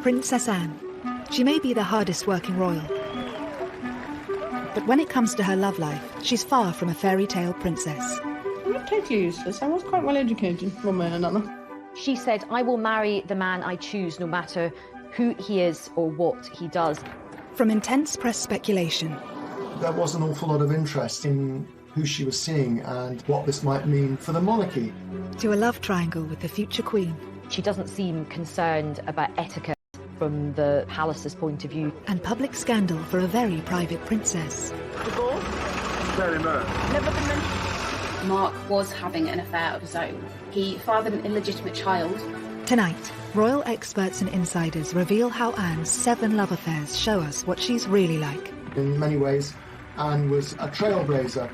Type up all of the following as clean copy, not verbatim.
Princess Anne. She may be the hardest working royal, but when it comes to her love life, she's far from a fairy tale princess. I'm not totally useless. I was quite well educated, one way or another. She said, "I will marry the man I choose, no matter who he is or what he does." From intense press speculation, there was an awful lot of interest in who she was seeing and what this might mean for the monarchy, to a love triangle with the future queen. She doesn't seem concerned about etiquette from the palace's point of view. And public scandal for a very private princess. Divorce? Very much. Never been mentioned. Mark was having an affair of his own. He fathered an illegitimate child. Tonight, royal experts and insiders reveal how Anne's 7 love affairs show us what she's really like. In many ways, Anne was a trailblazer.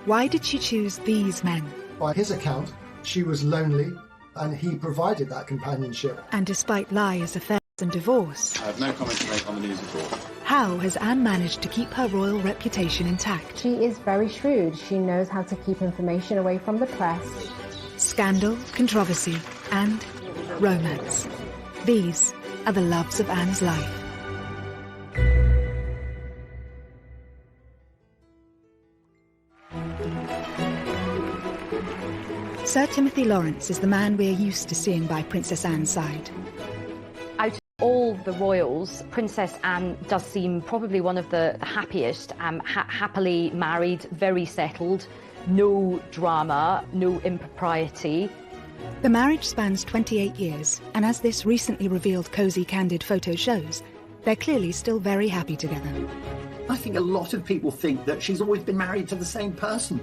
Why did she choose these men? By his account, she was lonely, and he provided that companionship. And despite lies, affairs and divorce, I have no comment to make on the news at all. how has Anne managed to keep her royal reputation intact? She is very shrewd. She knows how to keep information away from the press. Scandal, controversy, and romance. These are the loves of Anne's life. Sir Timothy Lawrence is the man we're used to seeing by Princess Anne's side. Out of all the royals, Princess Anne does seem probably one of the happiest, happily married, very settled, no drama, no impropriety. The marriage spans 28 years, and as this recently revealed cosy, candid photo shows, they're clearly still very happy together. I think a lot of people think that she's always been married to the same person.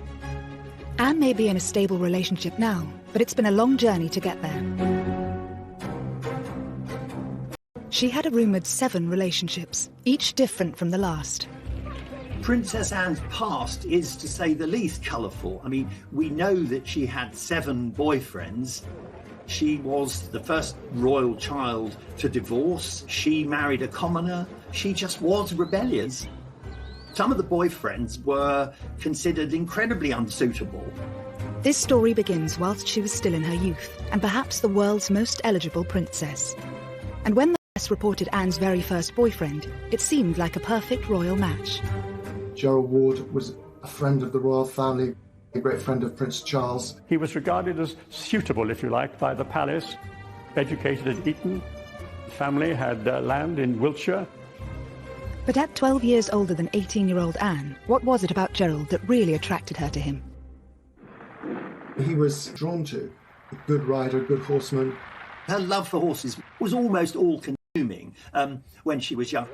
Anne may be in a stable relationship now, but it's been a long journey to get there. She had a rumoured 7 relationships, each different from the last. Princess Anne's past is, to say the least, colourful. I mean, we know that she had 7 boyfriends. She was the first royal child to divorce. She married a commoner. She just was rebellious. Some of the boyfriends were considered incredibly unsuitable. This story begins whilst she was still in her youth, and perhaps the world's most eligible princess. And when the press reported Anne's very first boyfriend, it seemed like a perfect royal match. Gerald Ward was a friend of the royal family, a great friend of Prince Charles. He was regarded as suitable, if you like, by the palace, educated at Eton. The family had land in Wiltshire. But at 12 years older than 18-year-old Anne, what was it about Gerald that really attracted her to him? He was drawn to a good rider, a good horseman. Her love for horses was almost all-consuming when she was young.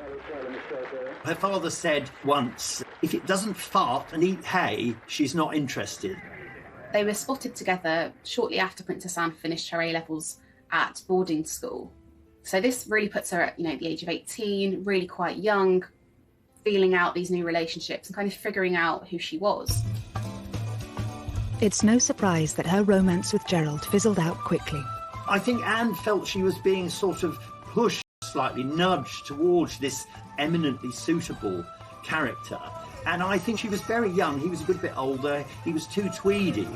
Her father said once, if it doesn't fart and eat hay, she's not interested. They were spotted together shortly after Princess Anne finished her A-levels at boarding school. So this really puts her at, the age of 18, really quite young, feeling out these new relationships and kind of figuring out who she was. It's no surprise that her romance with Gerald fizzled out quickly. I think Anne felt she was being sort of pushed, slightly nudged towards this eminently suitable character. And I think she was very young. He was a good bit older. He was too tweedy.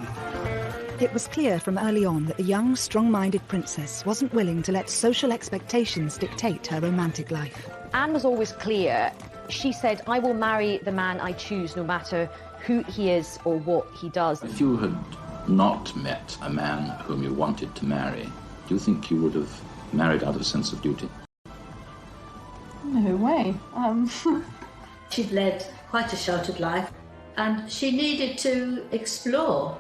It was clear from early on that the young, strong-minded princess wasn't willing to let social expectations dictate her romantic life. Anne was always clear. She said, "I will marry the man I choose, no matter who he is or what he does." If you had not met a man whom you wanted to marry, do you think you would have married out of a sense of duty? No way. She'd led quite a sheltered life, and she needed to explore.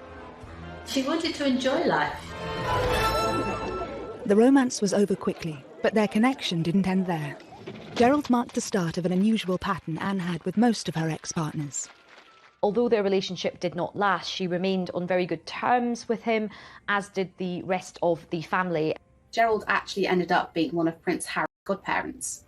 She wanted to enjoy life. The romance was over quickly, but their connection didn't end there. Gerald marked the start of an unusual pattern Anne had with most of her ex-partners. Although their relationship did not last, she remained on very good terms with him, as did the rest of the family. Gerald actually ended up being one of Prince Harry's godparents.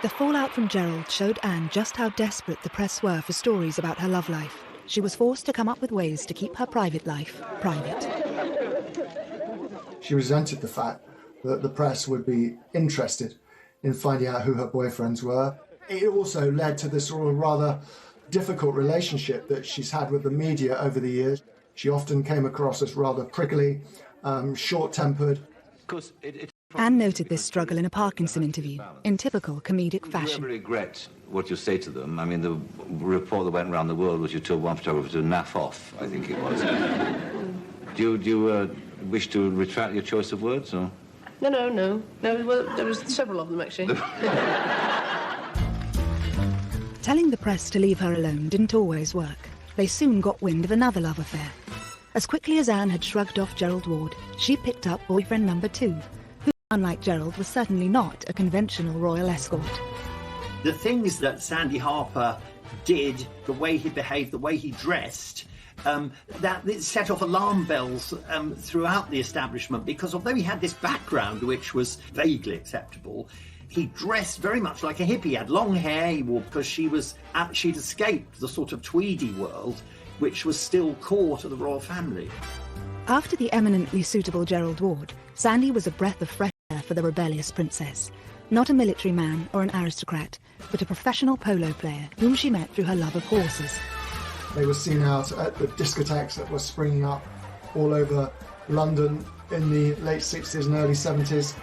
The fallout from Gerald showed Anne just how desperate the press were for stories about her love life. She was forced to come up with ways to keep her private life private. She resented the fact that the press would be interested in finding out who her boyfriends were. It also led to this sort of rather difficult relationship that she's had with the media over the years. She often came across as rather prickly, short-tempered. Anne noted this struggle in a Parkinson interview, in typical comedic fashion. Do you ever regret what you say to them? I mean, the report that went around the world was you told one photographer to naff off, I think it was. Do you wish to retract your choice of words, or...? No. Well, there was several of them, actually. Telling the press to leave her alone didn't always work. They soon got wind of another love affair. As quickly as Anne had shrugged off Gerald Ward, she picked up boyfriend number 2, who, unlike Gerald, was certainly not a conventional royal escort. The things that Sandy Harper did, the way he behaved, the way he dressed, that it set off alarm bells throughout the establishment, because although he had this background which was vaguely acceptable, he dressed very much like a hippie. He had long hair, he wore, because she'd escaped the sort of tweedy world which was still core to the royal family. After the eminently suitable Gerald Ward, Sandy was a breath of fresh air for the rebellious princess. Not a military man or an aristocrat, but a professional polo player whom she met through her love of horses. They were seen out at the discotheques that were springing up all over London in the late 60s and early 70s.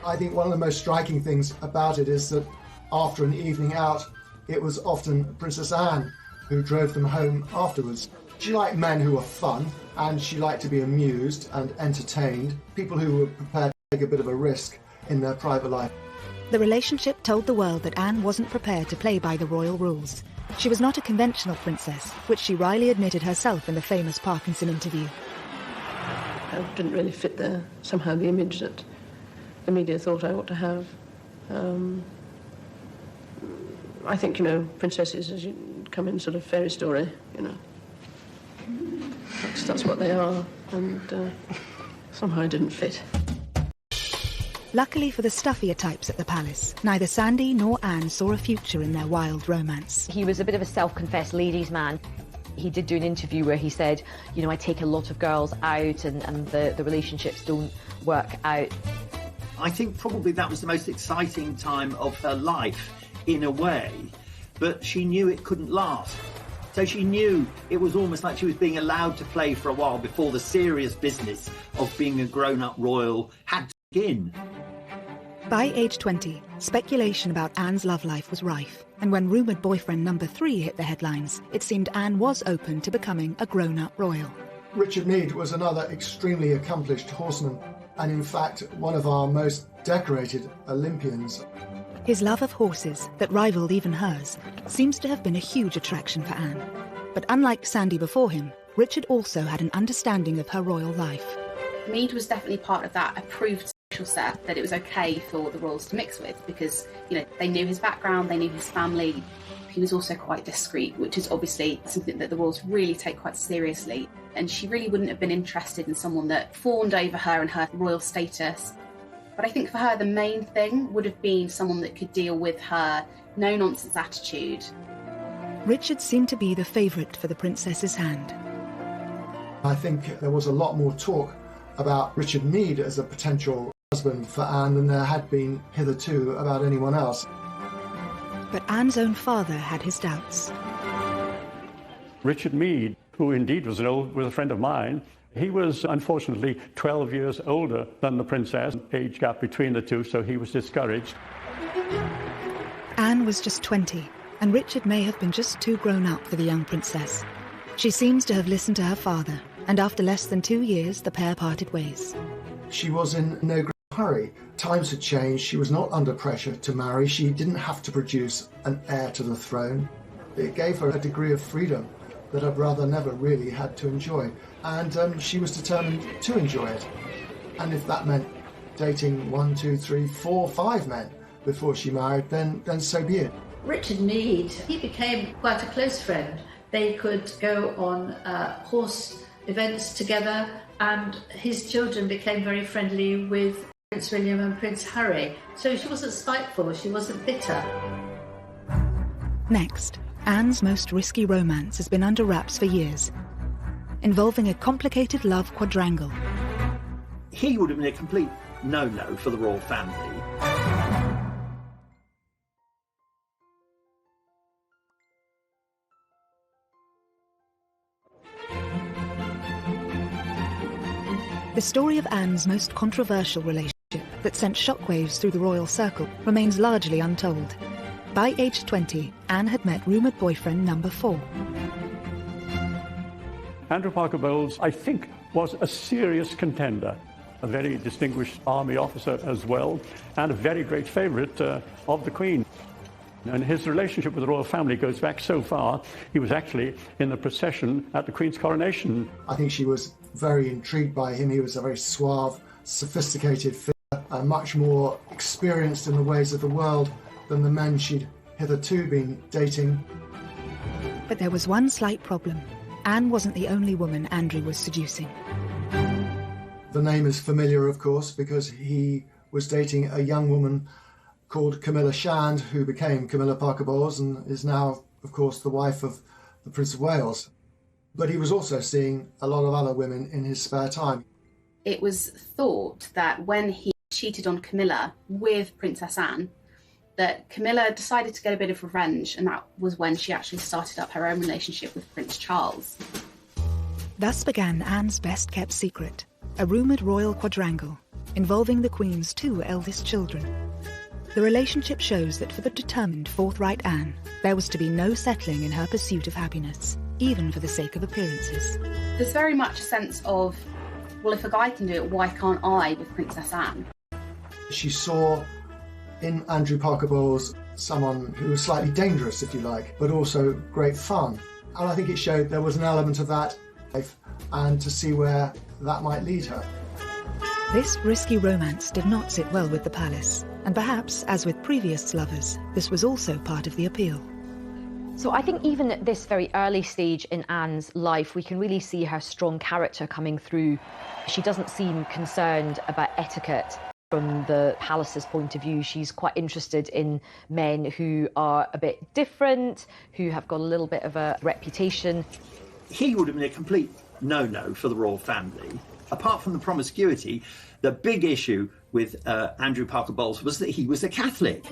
I think one of the most striking things about it is that after an evening out, it was often Princess Anne who drove them home afterwards. She liked men who were fun, and she liked to be amused and entertained, people who were prepared to take a bit of a risk in their private life. The relationship told the world that Anne wasn't prepared to play by the royal rules. She was not a conventional princess, which she wryly admitted herself in the famous Parkinson interview. I didn't really fit somehow the image that the media thought I ought to have. I think, princesses, as you come in sort of fairy story, That's what they are, and somehow I didn't fit. Luckily for the stuffier types at the palace, neither Sandy nor Anne saw a future in their wild romance. He was a bit of a self-confessed ladies' man. He did do an interview where he said, I take a lot of girls out and the relationships don't work out. I think probably that was the most exciting time of her life, in a way, but she knew it couldn't last. So she knew it was almost like she was being allowed to play for a while before the serious business of being a grown-up royal had to begin. By age 20, speculation about Anne's love life was rife, and when rumoured boyfriend number 3 hit the headlines, it seemed Anne was open to becoming a grown-up royal. Richard Meade was another extremely accomplished horseman, and in fact one of our most decorated Olympians. His love of horses, that rivalled even hers, seems to have been a huge attraction for Anne. But unlike Sandy before him, Richard also had an understanding of her royal life. Meade was definitely part of that approved social set that it was okay for the royals to mix with, because, they knew his background, they knew his family. He was also quite discreet, which is obviously something that the royals really take quite seriously. And she really wouldn't have been interested in someone that fawned over her and her royal status. But I think for her, the main thing would have been someone that could deal with her no-nonsense attitude. Richard seemed to be the favourite for the princess's hand. I think there was a lot more talk about Richard Meade as a potential husband for Anne than there had been hitherto about anyone else. But Anne's own father had his doubts. Richard Meade, who indeed was a friend of mine, he was unfortunately 12 years older than the princess, age gap between the two, so he was discouraged. Anne was just 20, and Richard may have been just too grown up for the young princess. She seems to have listened to her father, and after less than 2 years, the pair parted ways. She was in no great hurry. Times had changed. She was not under pressure to marry. She didn't have to produce an heir to the throne. It gave her a degree of freedom that her brother never really had to enjoy. And she was determined to enjoy it. And if that meant dating 1, 2, 3, 4, 5 men before she married, then so be it. Richard Meade, he became quite a close friend. They could go on horse events together, and his children became very friendly with Prince William and Prince Harry. So she wasn't spiteful, she wasn't bitter. Next, Anne's most risky romance has been under wraps for years, involving a complicated love quadrangle. He would have been a complete no-no for the royal family. The story of Anne's most controversial relationship that sent shockwaves through the royal circle remains largely untold. By age 20, Anne had met rumoured boyfriend number 4. Andrew Parker Bowles, I think, was a serious contender, a very distinguished army officer as well, and a very great favourite of the Queen. And his relationship with the royal family goes back so far, he was actually in the procession at the Queen's coronation. I think she was very intrigued by him. He was a very suave, sophisticated figure, much more experienced in the ways of the world than the men she'd hitherto been dating. But there was one slight problem. Anne wasn't the only woman Andrew was seducing. The name is familiar, of course, because he was dating a young woman called Camilla Shand, who became Camilla Parker Bowles and is now, of course, the wife of the Prince of Wales. But he was also seeing a lot of other women in his spare time. It was thought that when he cheated on Camilla with Princess Anne, that Camilla decided to get a bit of revenge, and that was when she actually started up her own relationship with Prince Charles. Thus began Anne's best-kept secret, a rumoured royal quadrangle involving the Queen's 2 eldest children. The relationship shows that for the determined, forthright Anne, there was to be no settling in her pursuit of happiness, even for the sake of appearances. There's very much a sense of, well, if a guy can do it, why can't I with Princess Anne? She saw in Andrew Parker Bowles someone who was slightly dangerous, if you like, but also great fun. And I think it showed there was an element of that life, and to see where that might lead her. This risky romance did not sit well with the palace, and perhaps, as with previous lovers, this was also part of the appeal. So I think even at this very early stage in Anne's life, we can really see her strong character coming through. She doesn't seem concerned about etiquette from the palace's point of view. She's quite interested in men who are a bit different, who have got a little bit of a reputation. He would have been a complete no-no for the royal family. Apart from the promiscuity, the big issue with Andrew Parker Bowles was that he was a Catholic.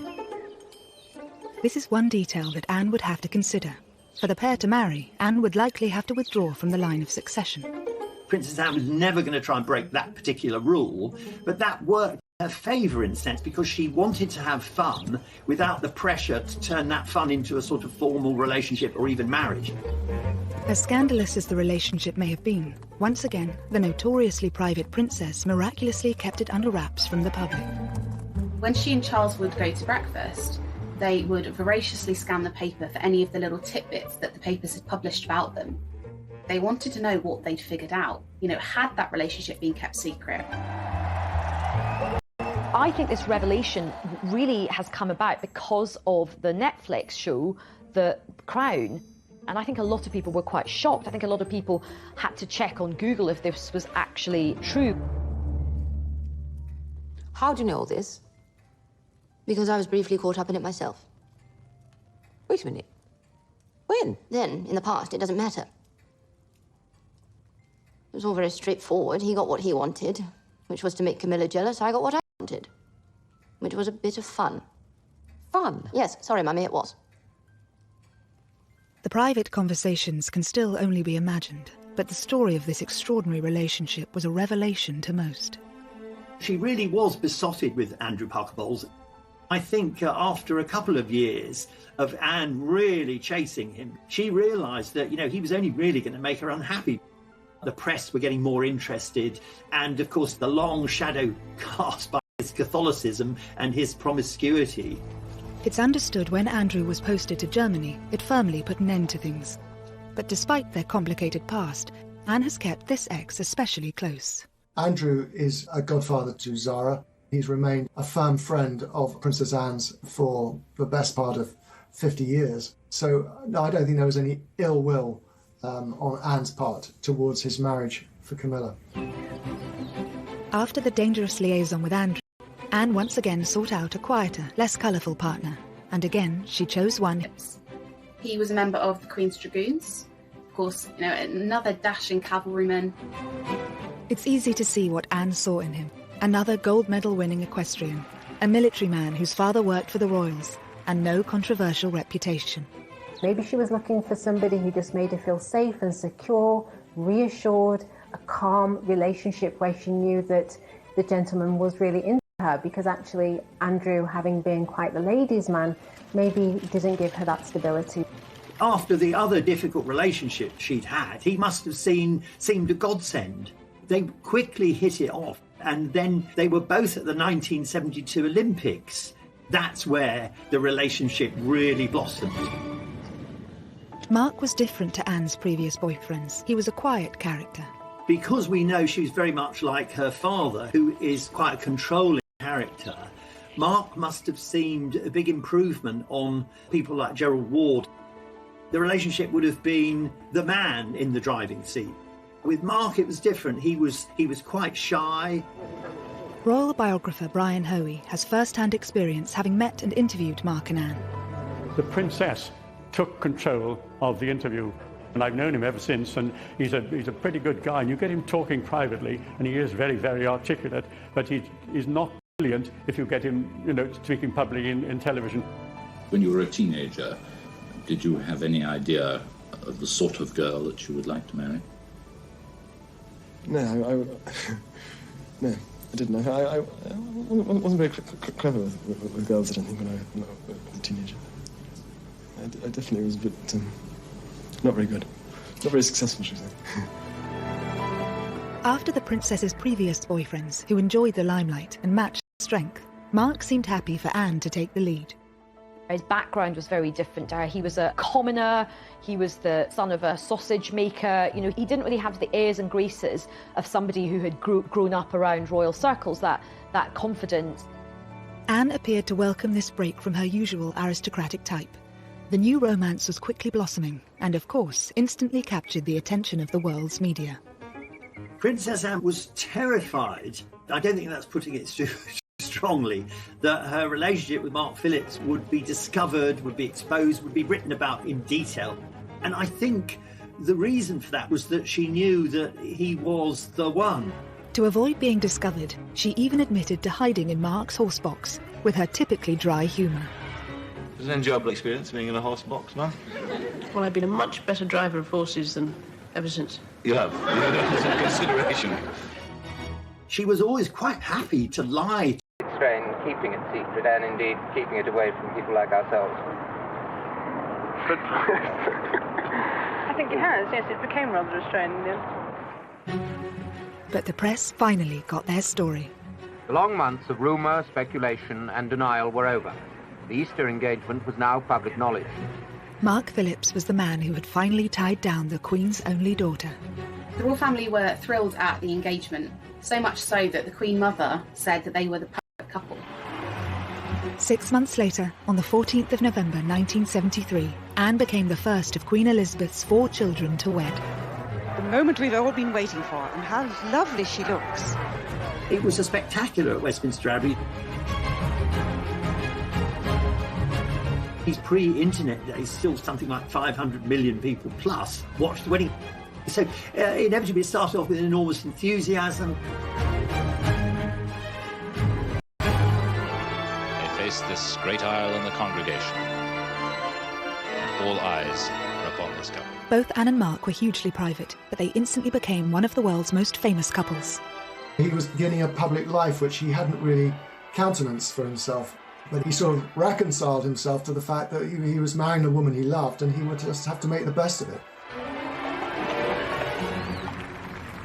This is one detail that Anne would have to consider. For the pair to marry, Anne would likely have to withdraw from the line of succession. Princess Anne was never going to try and break that particular rule, but that worked in her favour in a sense, because she wanted to have fun without the pressure to turn that fun into a sort of formal relationship or even marriage. As scandalous as the relationship may have been, once again, the notoriously private princess miraculously kept it under wraps from the public. When she and Charles would go to breakfast, they would voraciously scan the paper for any of the little tidbits that the papers had published about them. They wanted to know what they'd figured out. You know, had that relationship been kept secret? I think this revelation really has come about because of the Netflix show, The Crown. And I think a lot of people were quite shocked. I think a lot of people had to check on Google if this was actually true. How do you know all this? Because I was briefly caught up in it myself. Wait a minute. When? Then, in the past, it doesn't matter. It was all very straightforward. He got what he wanted, which was to make Camilla jealous. I got what I wanted, which was a bit of fun. Fun? Yes, sorry, Mummy, it was. The private conversations can still only be imagined, but the story of this extraordinary relationship was a revelation to most. She really was besotted with Andrew Parker Bowles. I think after a couple of years of Anne really chasing him, she realised that, you know, he was only really going to make her unhappy. The press were getting more interested, and of course the long shadow cast by his Catholicism and his promiscuity. It's understood when Andrew was posted to Germany, it firmly put an end to things. But despite their complicated past, Anne has kept this ex especially close. Andrew is a godfather to Zara. He's remained a firm friend of Princess Anne's for the best part of 50 years. So, no, I don't think there was any ill will on Anne's part towards his marriage for Camilla. After the dangerous liaison with Andrew, Anne once again sought out a quieter, less colourful partner, and again she chose one. He was a member of the Queen's Dragoons. Of course, you know, another dashing cavalryman. It's easy to see what Anne saw in him. Another gold medal winning equestrian, a military man whose father worked for the royals, and no controversial reputation. Maybe she was looking for somebody who just made her feel safe and secure, reassured, a calm relationship where she knew that the gentleman was really interested. her, because actually Andrew, having been quite the ladies' man, maybe didn't give her that stability. After the other difficult relationship she'd had, he must have seemed a godsend. They quickly hit it off, and then they were both at the 1972 Olympics. That's where the relationship really blossomed. Mark was different to Anne's previous boyfriends. He was a quiet character. Because we know she was very much like her father, who is quite a controlling character, Mark must have seemed a big improvement on people like Gerald Ward. The relationship would have been the man in the driving seat. With Mark, it was different. He was quite shy. Royal biographer Brian Hoey has first-hand experience having met and interviewed Mark and Anne. The princess took control of the interview, and I've known him ever since, and he's a pretty good guy, and you get him talking privately, and he is very, very articulate, but he's not brilliant if you get him, speaking publicly in television. When you were a teenager, did you have any idea of the sort of girl that you would like to marry? No, no, I didn't. I wasn't very clever with girls, I don't think, when I was a teenager. I definitely was a bit not very good. Not very successful, should we say. After the princess's previous boyfriends, who enjoyed the limelight and matched her strength, Mark seemed happy for Anne to take the lead. His background was very different to her. He was a commoner, he was the son of a sausage maker. He didn't really have the airs and graces of somebody who had grown up around royal circles, that confidence. Anne appeared to welcome this break from her usual aristocratic type. The new romance was quickly blossoming and, of course, instantly captured the attention of the world's media. Princess Anne was terrified. I don't think that's putting it too strongly, that her relationship with Mark Phillips would be discovered, would be exposed, would be written about in detail. And I think the reason for that was that she knew that he was the one. To avoid being discovered, she even admitted to hiding in Mark's horse box with her typically dry humour. It was an enjoyable experience being in a horse box, no? Well, I've been a much better driver of horses than ever since. You have? You had some consideration. She was always quite happy to lie. Strain keeping it secret and indeed keeping it away from people like ourselves. But I think it has, yes, it became rather a strain in the end. But the press finally got their story. The long months of rumour, speculation and denial were over. The Easter engagement was now public knowledge. Mark Phillips was the man who had finally tied down the Queen's only daughter. The royal family were thrilled at the engagement, so much so that the Queen Mother said that they were the perfect couple. 6 months later, on the 14th of November 1973, Anne became the first of Queen Elizabeth's 4 children to wed. The moment we've all been waiting for, and how lovely she looks. It was a spectacular at Westminster Abbey. These pre-internet days, still something like 500 million people plus watched the wedding. So inevitably it started off with enormous enthusiasm. They faced this great aisle in the congregation. All eyes were upon this couple. Both Anne and Mark were hugely private, but they instantly became one of the world's most famous couples. He was beginning a public life which he hadn't really countenanced for himself. But he sort of reconciled himself to the fact that he was marrying a woman he loved and he would just have to make the best of it.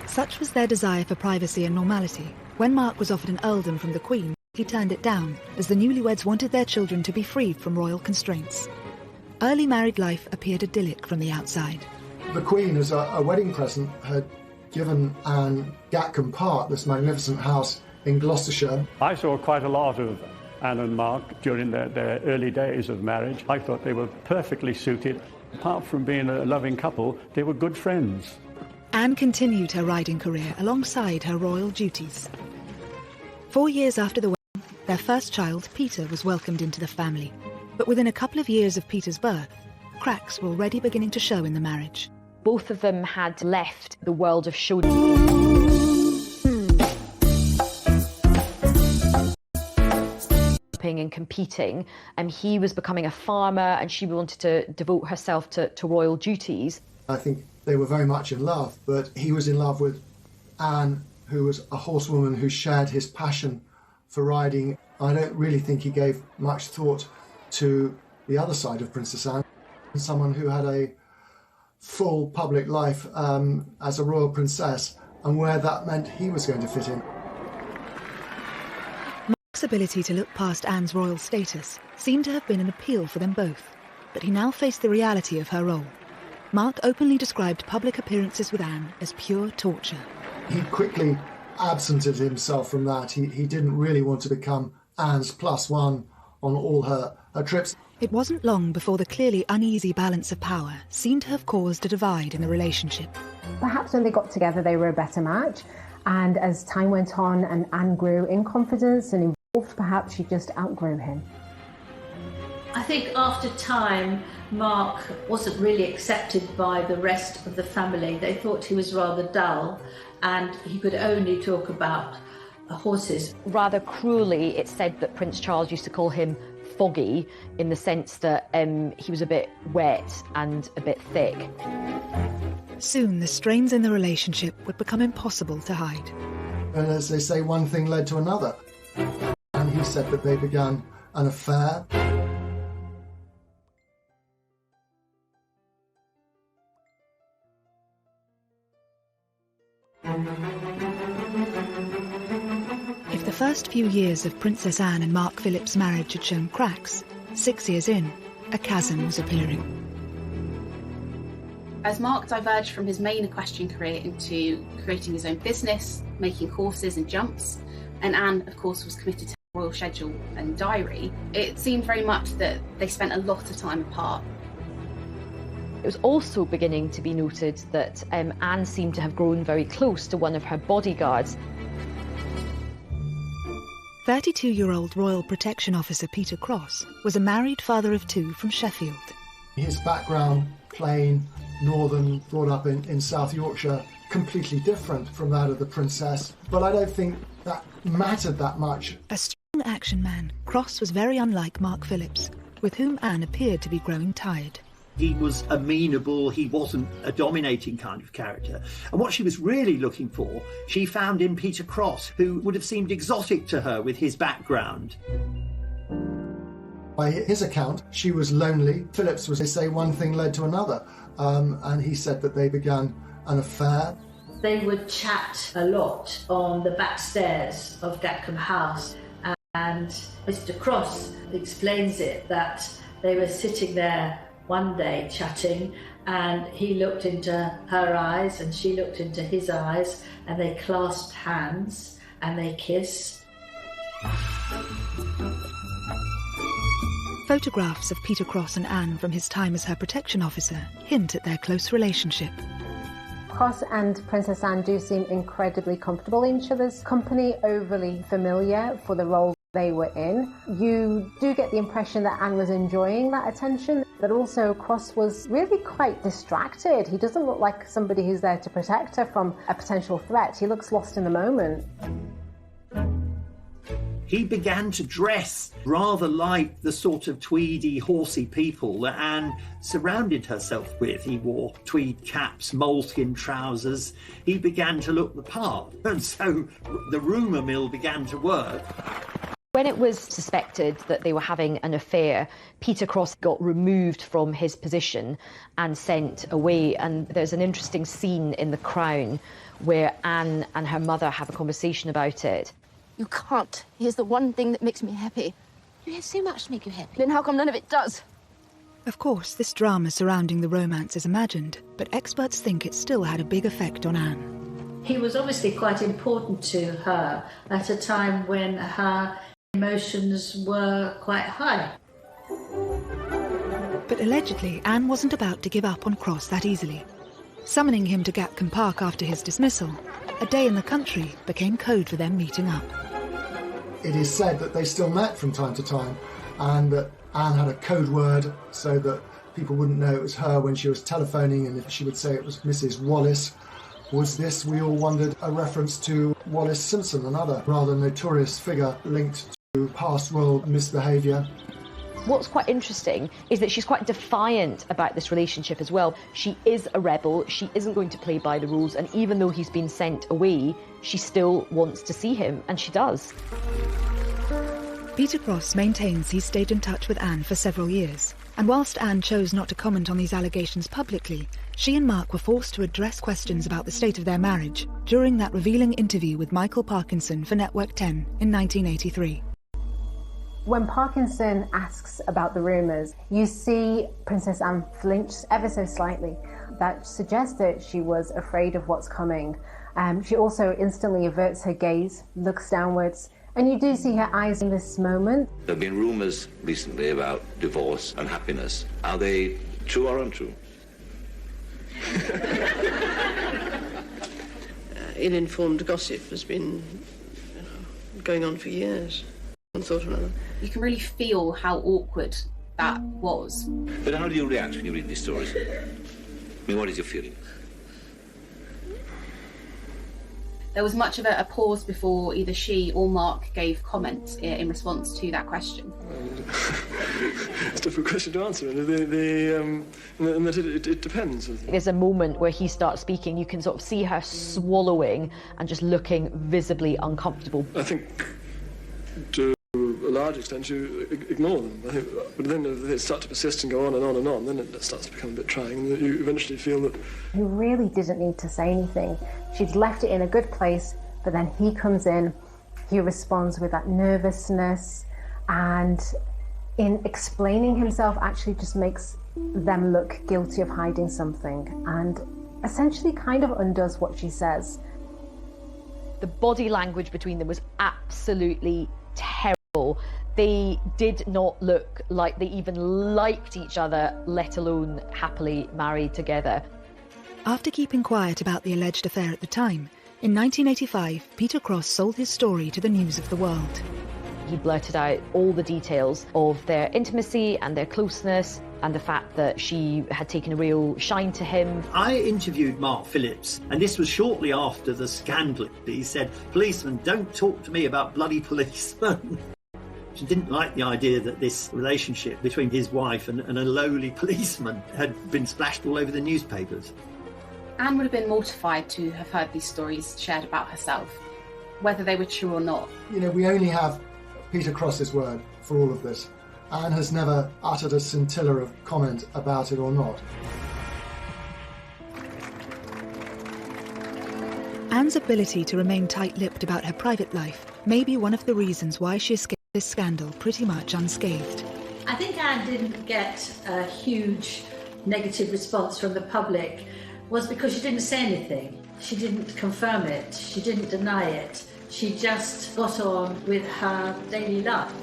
Such was their desire for privacy and normality. When Mark was offered an earldom from the Queen, he turned it down, as the newlyweds wanted their children to be freed from royal constraints. Early married life appeared idyllic from the outside. The Queen, as a wedding present, had given Anne Gatcombe Park, this magnificent house in Gloucestershire. I saw quite a lot of Anne and Mark during their early days of marriage. I thought they were perfectly suited. Apart from being a loving couple, they were good friends. Anne continued her riding career alongside her royal duties. 4 years after the wedding, their first child, Peter, was welcomed into the family. But within a couple of years of Peter's birth, cracks were already beginning to show in the marriage. Both of them had left the world of show. And competing, and he was becoming a farmer and she wanted to devote herself to royal duties. I think they were very much in love, but he was in love with Anne, who was a horsewoman who shared his passion for riding. I don't really think he gave much thought to the other side of Princess Anne, someone who had a full public life as a royal princess, and where that meant he was going to fit in. Mark's ability to look past Anne's royal status seemed to have been an appeal for them both, but he now faced the reality of her role. Mark openly described public appearances with Anne as pure torture. He quickly absented himself from that. He didn't really want to become Anne's +1 on all her trips. It wasn't long before the clearly uneasy balance of power seemed to have caused a divide in the relationship. Perhaps when they got together they were a better match, and as time went on and Anne grew in confidence and involved, perhaps she just outgrew him. I think after time, Mark wasn't really accepted by the rest of the family. They thought he was rather dull and he could only talk about horses. Rather cruelly, it's said that Prince Charles used to call him foggy, in the sense that he was a bit wet and a bit thick. Soon the strains in the relationship would become impossible to hide. And as they say, one thing led to another. And he said that they began an affair. If the first few years of Princess Anne and Mark Philip's marriage had shown cracks, 6 years in, a chasm was appearing. As Mark diverged from his main equestrian career into creating his own business, making horses and jumps, and Anne, of course, was committed to her royal schedule and diary, it seemed very much that they spent a lot of time apart. It was also beginning to be noted that Anne seemed to have grown very close to one of her bodyguards. 32-year-old Royal Protection Officer Peter Cross was a married father of 2 from Sheffield. His background, plain, northern, brought up in South Yorkshire, completely different from that of the princess, but I don't think that mattered that much. A strong action man, Cross was very unlike Mark Phillips, with whom Anne appeared to be growing tired. He was amenable, he wasn't a dominating kind of character. And what she was really looking for, she found in Peter Cross, who would have seemed exotic to her with his background. By his account, she was lonely. Phillips was, they say, one thing led to another. And he said that they began an affair. They would chat a lot on the back stairs of Gatcombe House. And Mr. Cross explains it, that they were sitting there one day chatting, and he looked into her eyes and she looked into his eyes, and they clasped hands and they kissed. Photographs of Peter Cross and Anne from his time as her protection officer hint at their close relationship. Cross and Princess Anne do seem incredibly comfortable in each other's company, overly familiar for the role they were in. You do get the impression that Anne was enjoying that attention, but also Cross was really quite distracted. He doesn't look like somebody who's there to protect her from a potential threat. He looks lost in the moment. He began to dress rather like the sort of tweedy, horsey people that Anne surrounded herself with. He wore tweed caps, moleskin trousers. He began to look the part, and so the rumour mill began to work. When it was suspected that they were having an affair, Peter Cross got removed from his position and sent away. And there's an interesting scene in The Crown where Anne and her mother have a conversation about it. You can't. Here's the one thing that makes me happy. You have so much to make you happy. Then how come none of it does? Of course, this drama surrounding the romance is imagined, but experts think it still had a big effect on Anne. He was obviously quite important to her at a time when her emotions were quite high. But allegedly, Anne wasn't about to give up on Cross that easily. Summoning him to Gatcombe Park after his dismissal, a day in the country became code for them meeting up. It is said that they still met from time to time, and that Anne had a code word so that people wouldn't know it was her when she was telephoning, and if she would say it was Mrs. Wallace. Was this, we all wondered, a reference to Wallace Simpson, another rather notorious figure linked to past royal misbehaviour? What's quite interesting is that she's quite defiant about this relationship as well. She is a rebel, she isn't going to play by the rules, and even though he's been sent away, she still wants to see him, and she does. Peter Cross maintains he stayed in touch with Anne for several years, and whilst Anne chose not to comment on these allegations publicly, she and Mark were forced to address questions about the state of their marriage during that revealing interview with Michael Parkinson for Network 10 in 1983. When Parkinson asks about the rumours, you see Princess Anne flinch ever so slightly. That suggests that she was afraid of what's coming. She also instantly averts her gaze, looks downwards, and you do see her eyes in this moment. There have been rumours recently about divorce and happiness. Are they true or untrue? Ill-informed gossip has been going on for years. One thought or another. You can really feel how awkward that was. But how do you react when you read these stories? I mean, what is your feeling? There was much of a pause before either she or Mark gave comment in response to that question. It's a difficult question to answer, and that it depends. There's a moment where he starts speaking, you can sort of see her swallowing and just looking visibly uncomfortable. I think to a large extent you ignore them. But then if they start to persist and go on and on and on, then it starts to become a bit trying, and you eventually feel that... You really didn't need to say anything. She'd left it in a good place, but then he comes in, he responds with that nervousness, and in explaining himself actually just makes them look guilty of hiding something, and essentially kind of undoes what she says. The body language between them was absolutely terrible. They did not look like they even liked each other, let alone happily married together. After keeping quiet about the alleged affair at the time, in 1985, Peter Cross sold his story to the News of the World. He blurted out all the details of their intimacy and their closeness, and the fact that she had taken a real shine to him. I interviewed Mark Phillips, and this was shortly after the scandal. He said, "Policeman, don't talk to me about bloody policemen." She didn't like the idea that this relationship between his wife and a lowly policeman had been splashed all over the newspapers. Anne would have been mortified to have heard these stories shared about herself, whether they were true or not. You know, we only have Peter Cross's word for all of this. Anne has never uttered a scintilla of comment about it or not. Anne's ability to remain tight-lipped about her private life may be one of the reasons why she escaped this scandal pretty much unscathed. I think Anne didn't get a huge negative response from the public was because she didn't say anything. She didn't confirm it. She didn't deny it. She just got on with her daily life.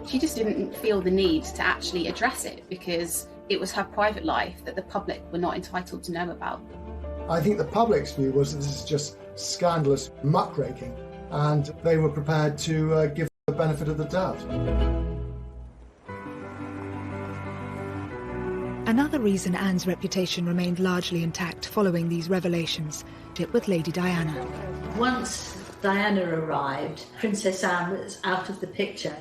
She just didn't feel the need to actually address it because it was her private life that the public were not entitled to know about. I think the public's view was that this is just scandalous muckraking, and they were prepared to give the benefit of the doubt. Another reason Anne's reputation remained largely intact following these revelations did with Lady Diana. Once Diana arrived, Princess Anne was out of the picture.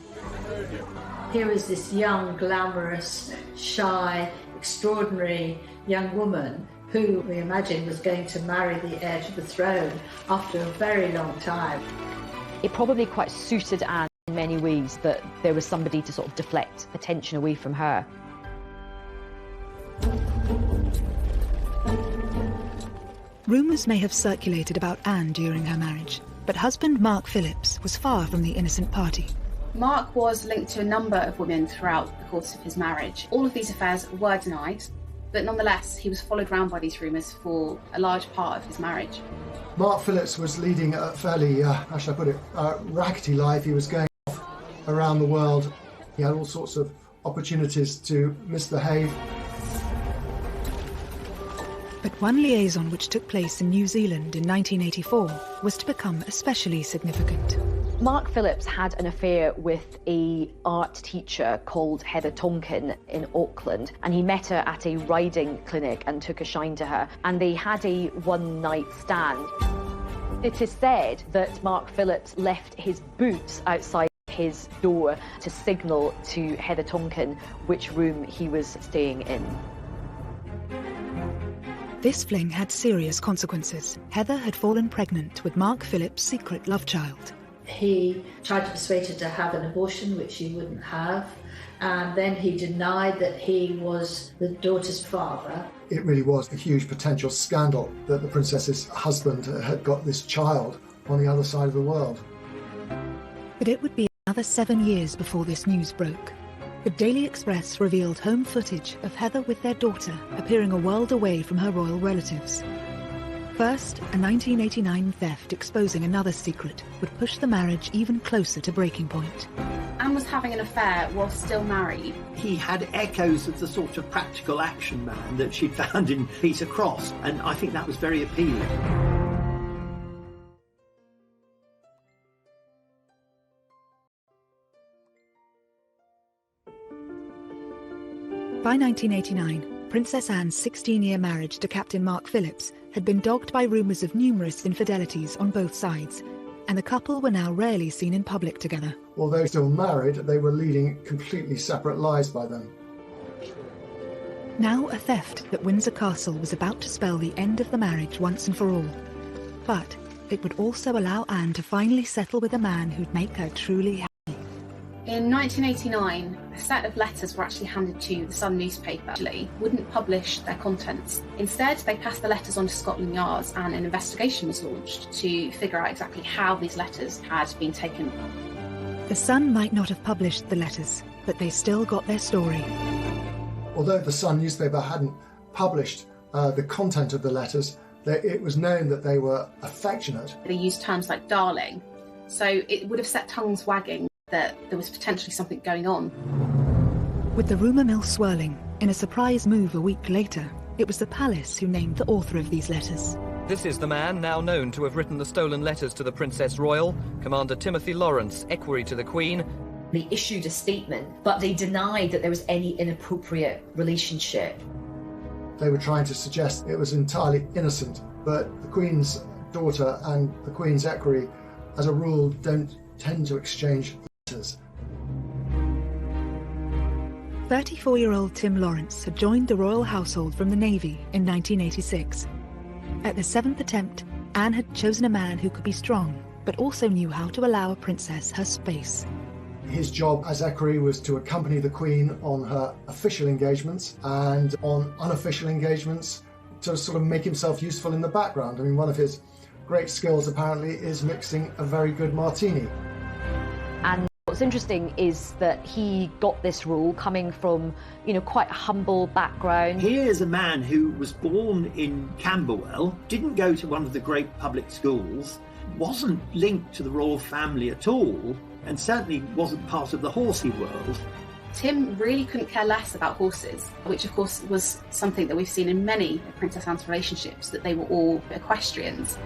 Here is this young, glamorous, shy, extraordinary young woman who we imagine was going to marry the heir to the throne after a very long time. It probably quite suited Anne in many ways that there was somebody to sort of deflect attention away from her. Rumours may have circulated about Anne during her marriage, but husband Mark Phillips was far from the innocent party. Mark was linked to a number of women throughout the course of his marriage. All of these affairs were denied, but nonetheless he was followed around by these rumours for a large part of his marriage. Mark Phillips was leading a fairly, how should I put it, rackety life. He was going off around the world. He had all sorts of opportunities to misbehave. But one liaison which took place in New Zealand in 1984 was to become especially significant. Mark Phillips had an affair with an art teacher called Heather Tonkin in Auckland, and he met her at a riding clinic and took a shine to her, and they had a one-night stand. It is said that Mark Phillips left his boots outside his door to signal to Heather Tonkin which room he was staying in. This fling had serious consequences. Heather had fallen pregnant with Mark Phillips' secret love child. He tried to persuade her to have an abortion, which she wouldn't have. And then he denied that he was the daughter's father. It really was a huge potential scandal that the princess's husband had got this child on the other side of the world. But it would be another 7 years before this news broke. The Daily Express revealed home footage of Heather with their daughter appearing a world away from her royal relatives. First, a 1989 theft exposing another secret would push the marriage even closer to breaking point. Anne was having an affair while still married. He had echoes of the sort of practical action man that she'd found in Peter Cross, and I think that was very appealing. By 1989, Princess Anne's 16-year marriage to Captain Mark Phillips had been dogged by rumours of numerous infidelities on both sides, and the couple were now rarely seen in public together. Although still married, they were leading completely separate lives by then. Now a theft at Windsor Castle was about to spell the end of the marriage once and for all. But it would also allow Anne to finally settle with a man who'd make her truly happy. In 1989, a set of letters were actually handed to the Sun newspaper. Actually, wouldn't publish their contents. Instead, they passed the letters on to Scotland Yard, and an investigation was launched to figure out exactly how these letters had been taken. The Sun might not have published the letters, but they still got their story. Although the Sun newspaper hadn't published the content of the letters, it was known that they were affectionate. They used terms like darling, so it would have set tongues wagging that there was potentially something going on. With the rumour mill swirling, in a surprise move a week later, it was the palace who named the author of these letters. This is the man now known to have written the stolen letters to the Princess Royal, Commander Timothy Lawrence, equerry to the Queen. They issued a statement, but they denied that there was any inappropriate relationship. They were trying to suggest it was entirely innocent, but the Queen's daughter and the Queen's equerry, as a rule, don't tend to exchange letters. 34-year-old Tim Lawrence had joined the royal household from the Navy in 1986. At the 7th attempt, Anne had chosen a man who could be strong, but also knew how to allow a princess her space. His job as equerry was to accompany the Queen on her official engagements, and on unofficial engagements to sort of make himself useful in the background. I mean, one of his great skills apparently is mixing a very good martini. And what's interesting is that he got this role coming from, quite a humble background. Here's a man who was born in Camberwell, didn't go to one of the great public schools, wasn't linked to the royal family at all, and certainly wasn't part of the horsey world. Tim really couldn't care less about horses, which of course was something that we've seen in many of Princess Anne's relationships, that they were all equestrians.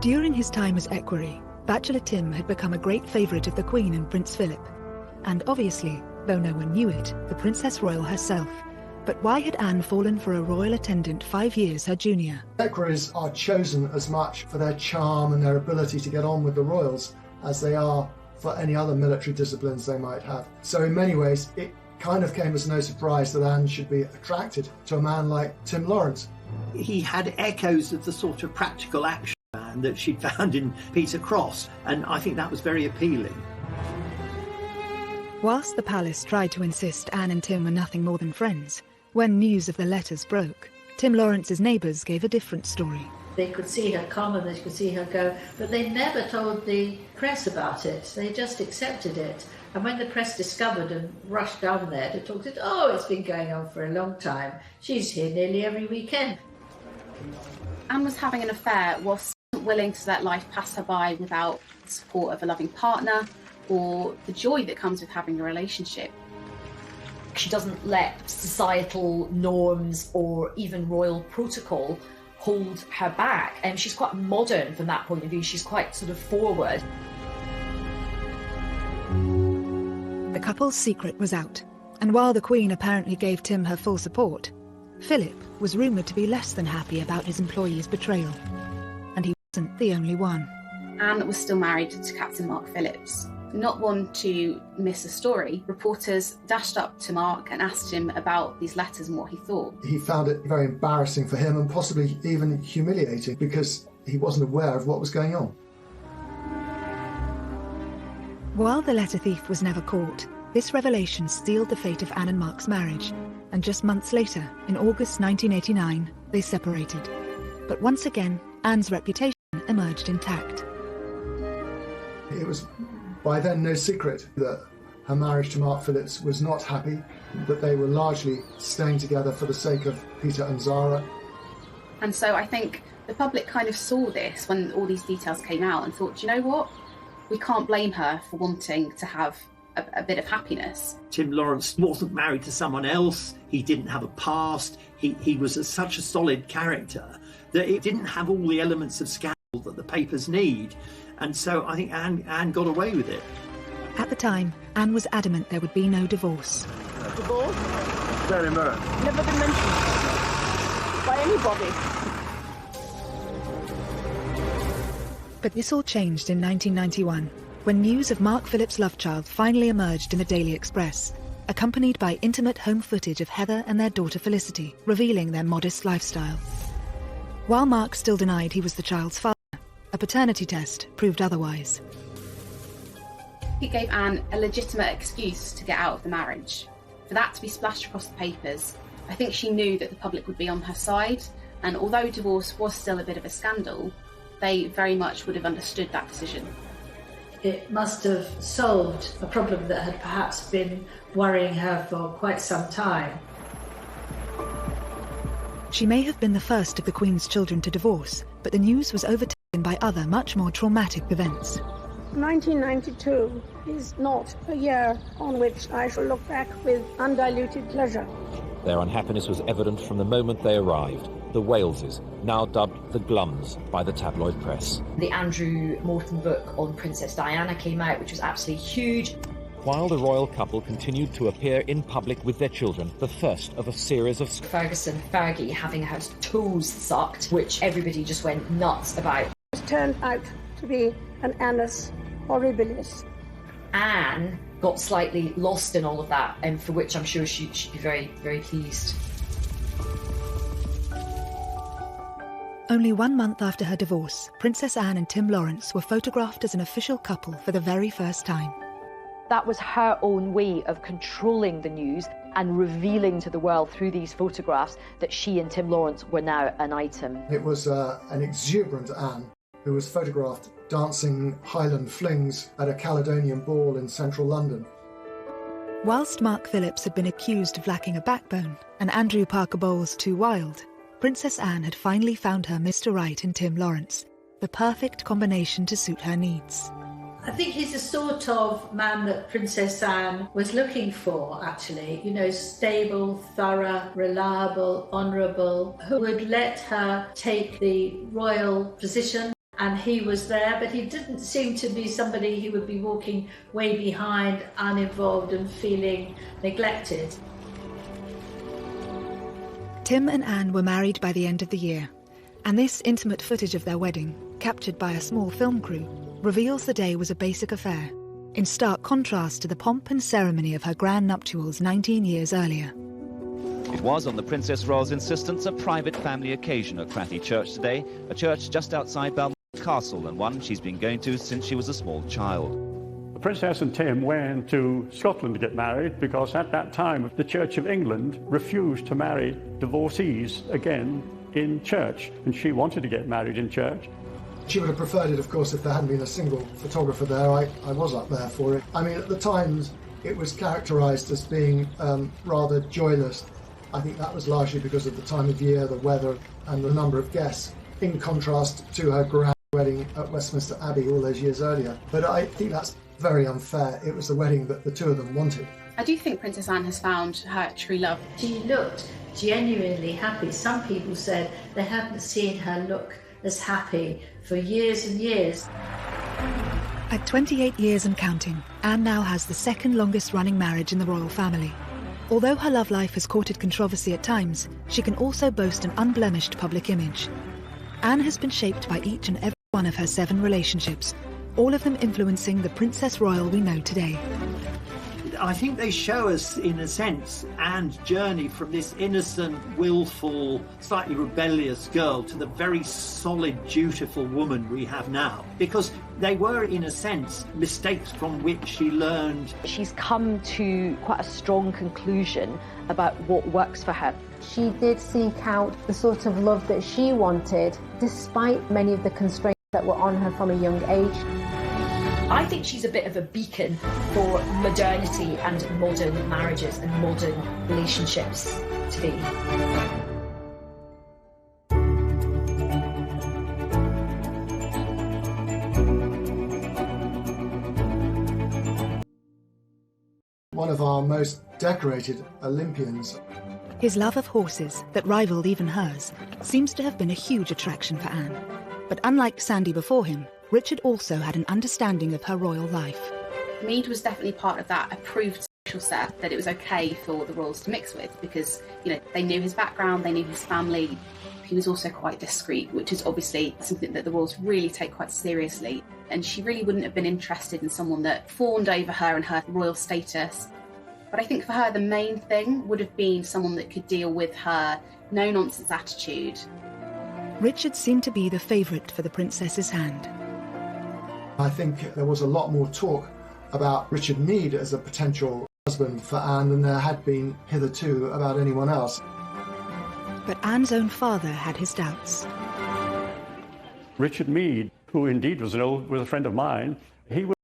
During his time as equerry, Bachelor Tim had become a great favourite of the Queen and Prince Philip. And obviously, though no one knew it, the Princess Royal herself. But why had Anne fallen for a royal attendant 5 years her junior? Equerries are chosen as much for their charm and their ability to get on with the royals as they are for any other military disciplines they might have. So in many ways, it kind of came as no surprise that Anne should be attracted to a man like Tim Lawrence. He had echoes of the sort of practical action man that she'd found in Peter Cross, and I think that was very appealing. Whilst the palace tried to insist Anne and Tim were nothing more than friends, when news of the letters broke, Tim Lawrence's neighbours gave a different story. They could see her come and they could see her go, but they never told the press about it. They just accepted it. And when the press discovered and rushed down there to talk to it, it's been going on for a long time. She's here nearly every weekend. Anne was having an affair whilst not willing to let life pass her by without the support of a loving partner or the joy that comes with having a relationship. She doesn't let societal norms or even royal protocol hold her back. And she's quite modern from that point of view. She's quite sort of forward. The couple's secret was out, and while the Queen apparently gave Tim her full support, Philip was rumoured to be less than happy about his employee's betrayal. And he wasn't the only one. Anne was still married to Captain Mark Phillips. Not one to miss a story, reporters dashed up to Mark and asked him about these letters and what he thought. He found it very embarrassing for him and possibly even humiliating because he wasn't aware of what was going on. While the letter thief was never caught, this revelation sealed the fate of Anne and Mark's marriage, and just months later, in August 1989, they separated. But once again, Anne's reputation emerged intact. It was by then no secret that her marriage to Mark Phillips was not happy, that they were largely staying together for the sake of Peter and Zara. And so I think the public kind of saw this when all these details came out and thought, you know what? We can't blame her for wanting to have a bit of happiness. Tim Lawrence wasn't married to someone else. He didn't have a past. He was such a solid character that it didn't have all the elements of scandal that the papers need. And so I think Anne got away with it. At the time, Anne was adamant there would be no divorce. Divorce? Very much. Never been mentioned by anybody. But this all changed in 1991, when news of Mark Phillips' love child finally emerged in the Daily Express, accompanied by intimate home footage of Heather and their daughter Felicity, revealing their modest lifestyle. While Mark still denied he was the child's father, a paternity test proved otherwise. It gave Anne a legitimate excuse to get out of the marriage. For that to be splashed across the papers, I think she knew that the public would be on her side, and although divorce was still a bit of a scandal, they very much would have understood that decision. It must have solved a problem that had perhaps been worrying her for quite some time. She may have been the first of the Queen's children to divorce, but the news was overtaken by other much more traumatic events. 1992 is not a year on which I shall look back with undiluted pleasure. Their unhappiness was evident from the moment they arrived. The Waleses, now dubbed the Glums by the tabloid press. The Andrew Morton book on Princess Diana came out, which was absolutely huge. While the royal couple continued to appear in public with their children, the first of a series of Fergie having her toes sucked, which everybody just went nuts about. It turned out to be an annus horribilis. Anne got slightly lost in all of that, and for which I'm sure she'd be very, very pleased. Only 1 month after her divorce, Princess Anne and Tim Lawrence were photographed as an official couple for the very first time. That was her own way of controlling the news and revealing to the world through these photographs that she and Tim Lawrence were now an item. It was an exuberant Anne who was photographed dancing Highland flings at a Caledonian ball in central London. Whilst Mark Phillips had been accused of lacking a backbone and Andrew Parker Bowles too wild, Princess Anne had finally found her Mr. Right in Tim Lawrence, the perfect combination to suit her needs. I think he's the sort of man that Princess Anne was looking for, actually. You know, stable, thorough, reliable, honourable, who would let her take the royal position. And he was there, but he didn't seem to be somebody who would be walking way behind, uninvolved and feeling neglected. Tim and Anne were married by the end of the year, and this intimate footage of their wedding, captured by a small film crew, reveals the day was a basic affair, in stark contrast to the pomp and ceremony of her grand nuptials 19 years earlier. It was, on the Princess Royal's insistence, a private family occasion at Crathy Church today, a church just outside Balmoral Castle, and one she's been going to since she was a small child. The Princess and Tim went to Scotland to get married because at that time the Church of England refused to marry divorcees again in church, and she wanted to get married in church. She would have preferred it, of course, if there hadn't been a single photographer there. I was up there for it. I mean, at the time, it was characterised as being rather joyless. I think that was largely because of the time of year, the weather, and the number of guests, in contrast to her grand wedding at Westminster Abbey all those years earlier. But I think that's very unfair. It was the wedding that the two of them wanted. I do think Princess Anne has found her true love. She looked genuinely happy. Some people said they hadn't seen her look as happy for years and years. At 28 years and counting, Anne now has the second longest running marriage in the royal family. Although her love life has courted controversy at times, she can also boast an unblemished public image. Anne has been shaped by each and every one of her 7 relationships, all of them influencing the Princess Royal we know today. I think they show us, in a sense, Anne's journey from this innocent, willful, slightly rebellious girl to the very solid, dutiful woman we have now. Because they were, in a sense, mistakes from which she learned. She's come to quite a strong conclusion about what works for her. She did seek out the sort of love that she wanted, despite many of the constraints that were on her from a young age. I think she's a bit of a beacon for modernity and modern marriages and modern relationships today. One of our most decorated Olympians. His love of horses, that rivaled even hers, seems to have been a huge attraction for Anne. But unlike Sandy before him, Richard also had an understanding of her royal life. Mead was definitely part of that approved social set that it was okay for the royals to mix with because, you know, they knew his background, they knew his family. He was also quite discreet, which is obviously something that the royals really take quite seriously. And she really wouldn't have been interested in someone that fawned over her and her royal status. But I think for her, the main thing would have been someone that could deal with her no-nonsense attitude. Richard seemed to be the favourite for the princess's hand. I think there was a lot more talk about Richard Mead as a potential husband for Anne than there had been hitherto about anyone else. But Anne's own father had his doubts. Richard Mead, who indeed was a friend of mine, he was